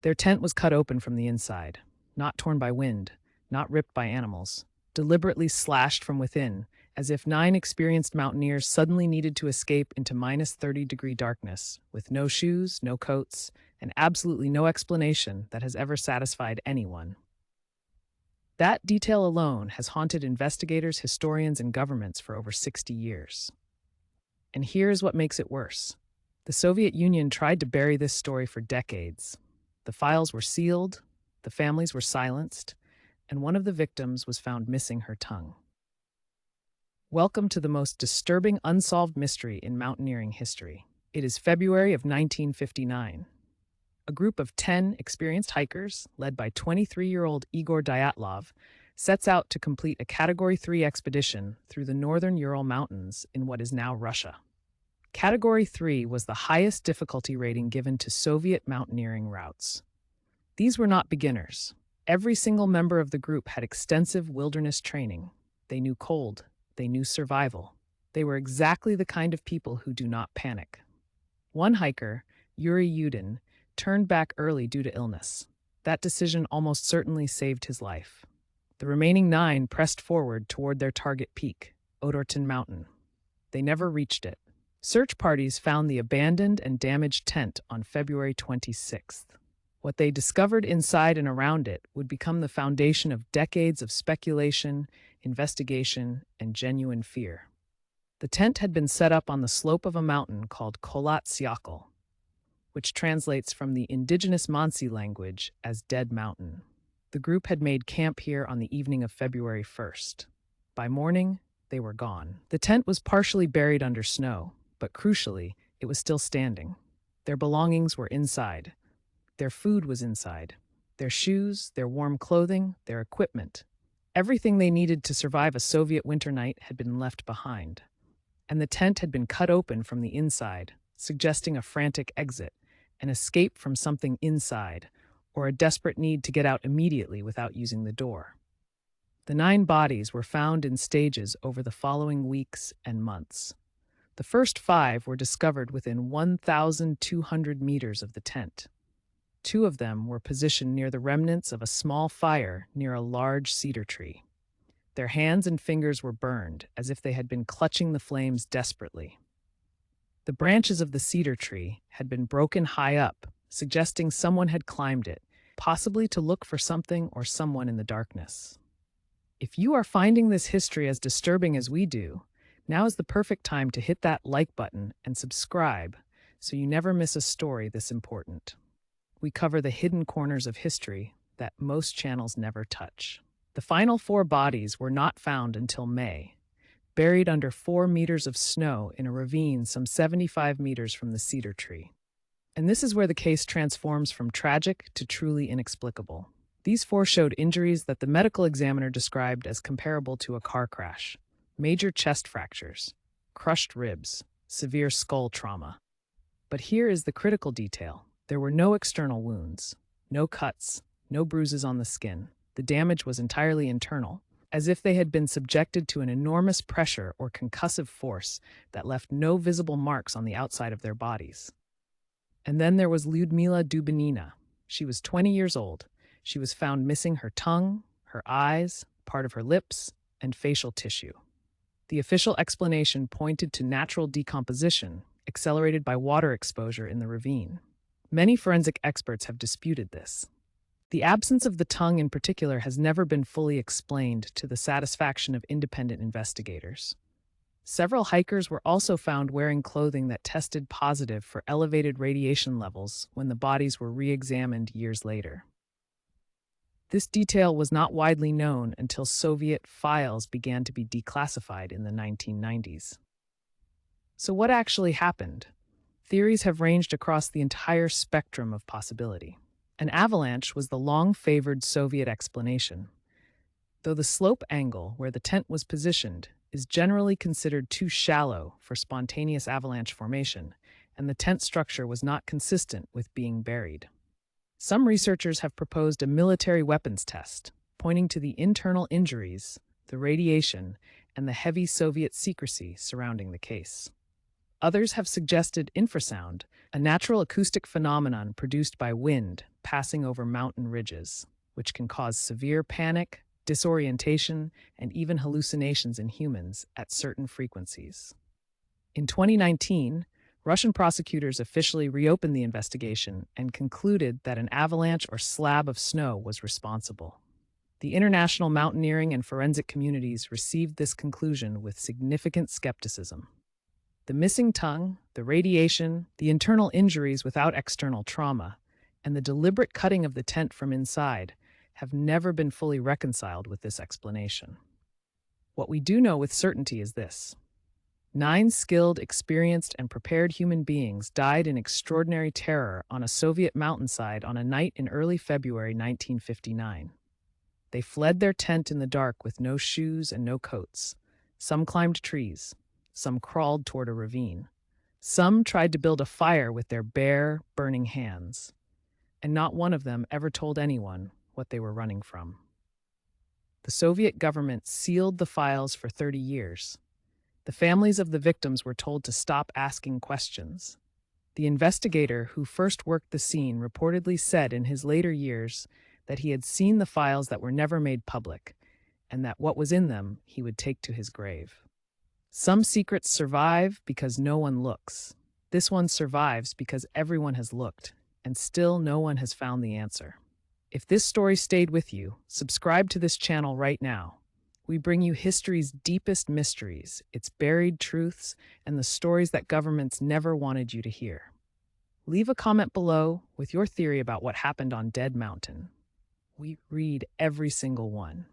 Their tent was cut open from the inside, not torn by wind, not ripped by animals, deliberately slashed from within, as if 9 experienced mountaineers suddenly needed to escape into -30-degree darkness, with no shoes, no coats, and absolutely no explanation that has ever satisfied anyone. That detail alone has haunted investigators, historians, and governments for over 60 years. And here's what makes it worse. The Soviet Union tried to bury this story for decades. The files were sealed, the families were silenced, and one of the victims was found missing her tongue. Welcome to the most disturbing unsolved mystery in mountaineering history. It is February of 1959. A group of 10 experienced hikers, led by 23-year-old Igor Dyatlov, sets out to complete a Category 3 expedition through the northern Ural Mountains in what is now Russia. Category 3 was the highest difficulty rating given to Soviet mountaineering routes. These were not beginners. Every single member of the group had extensive wilderness training. They knew cold. They knew survival. They were exactly the kind of people who do not panic. One hiker, Yuri Yudin, turned back early due to illness. That decision almost certainly saved his life. The remaining 9 pressed forward toward their target peak, Odortin Mountain. They never reached it. Search parties found the abandoned and damaged tent on February 26th. What they discovered inside and around it would become the foundation of decades of speculation, investigation, and genuine fear. The tent had been set up on the slope of a mountain called Kholat Syakhl, which translates from the indigenous Mansi language as Dead Mountain. The group had made camp here on the evening of February 1st. By morning, they were gone. The tent was partially buried under snow, but crucially, it was still standing. Their belongings were inside. Their food was inside. Their shoes, their warm clothing, their equipment. Everything they needed to survive a Soviet winter night had been left behind. And the tent had been cut open from the inside, suggesting a frantic exit, an escape from something inside, or a desperate need to get out immediately without using the door. The 9 bodies were found in stages over the following weeks and months. The first 5 were discovered within 1,200 meters of the tent. 2 of them were positioned near the remnants of a small fire near a large cedar tree. Their hands and fingers were burned, as if they had been clutching the flames desperately. The branches of the cedar tree had been broken high up, suggesting someone had climbed it, possibly to look for something or someone in the darkness. If you are finding this history as disturbing as we do, now is the perfect time to hit that like button and subscribe so you never miss a story this important. We cover the hidden corners of history that most channels never touch. The final 4 bodies were not found until May, buried under 4 meters of snow in a ravine some 75 meters from the cedar tree. And this is where the case transforms from tragic to truly inexplicable. These 4 showed injuries that the medical examiner described as comparable to a car crash: major chest fractures, crushed ribs, severe skull trauma. But here is the critical detail. There were no external wounds, no cuts, no bruises on the skin. The damage was entirely internal, as if they had been subjected to an enormous pressure or concussive force that left no visible marks on the outside of their bodies. And then there was Lyudmila Dubinina. She was 20 years old. She was found missing her tongue, her eyes, part of her lips, and facial tissue. The official explanation pointed to natural decomposition, accelerated by water exposure in the ravine. Many forensic experts have disputed this. The absence of the tongue in particular has never been fully explained to the satisfaction of independent investigators. Several hikers were also found wearing clothing that tested positive for elevated radiation levels when the bodies were re-examined years later. This detail was not widely known until Soviet files began to be declassified in the 1990s. So what actually happened? Theories have ranged across the entire spectrum of possibility. An avalanche was the long-favored Soviet explanation, though the slope angle where the tent was positioned is generally considered too shallow for spontaneous avalanche formation, and the tent structure was not consistent with being buried. Some researchers have proposed a military weapons test, pointing to the internal injuries, the radiation, and the heavy Soviet secrecy surrounding the case. Others have suggested infrasound, a natural acoustic phenomenon produced by wind passing over mountain ridges, which can cause severe panic, disorientation, and even hallucinations in humans at certain frequencies. In 2019, Russian prosecutors officially reopened the investigation and concluded that an avalanche or slab of snow was responsible. The international mountaineering and forensic communities received this conclusion with significant skepticism. The missing tongue, the radiation, the internal injuries without external trauma, and the deliberate cutting of the tent from inside have never been fully reconciled with this explanation. What we do know with certainty is this: 9 skilled, experienced, and prepared human beings died in extraordinary terror on a Soviet mountainside on a night in early February 1959. They fled their tent in the dark with no shoes and no coats. Some climbed trees. Some crawled toward a ravine. Some tried to build a fire with their bare, burning hands. And not one of them ever told anyone what they were running from. The Soviet government sealed the files for 30 years. The families of the victims were told to stop asking questions. The investigator who first worked the scene reportedly said in his later years that he had seen the files that were never made public, and that what was in them he would take to his grave. Some secrets survive because no one looks. This one survives because everyone has looked, and still no one has found the answer. If this story stayed with you, subscribe to this channel right now. We bring you history's deepest mysteries, its buried truths, and the stories that governments never wanted you to hear. Leave a comment below with your theory about what happened on Dead Mountain. We read every single one.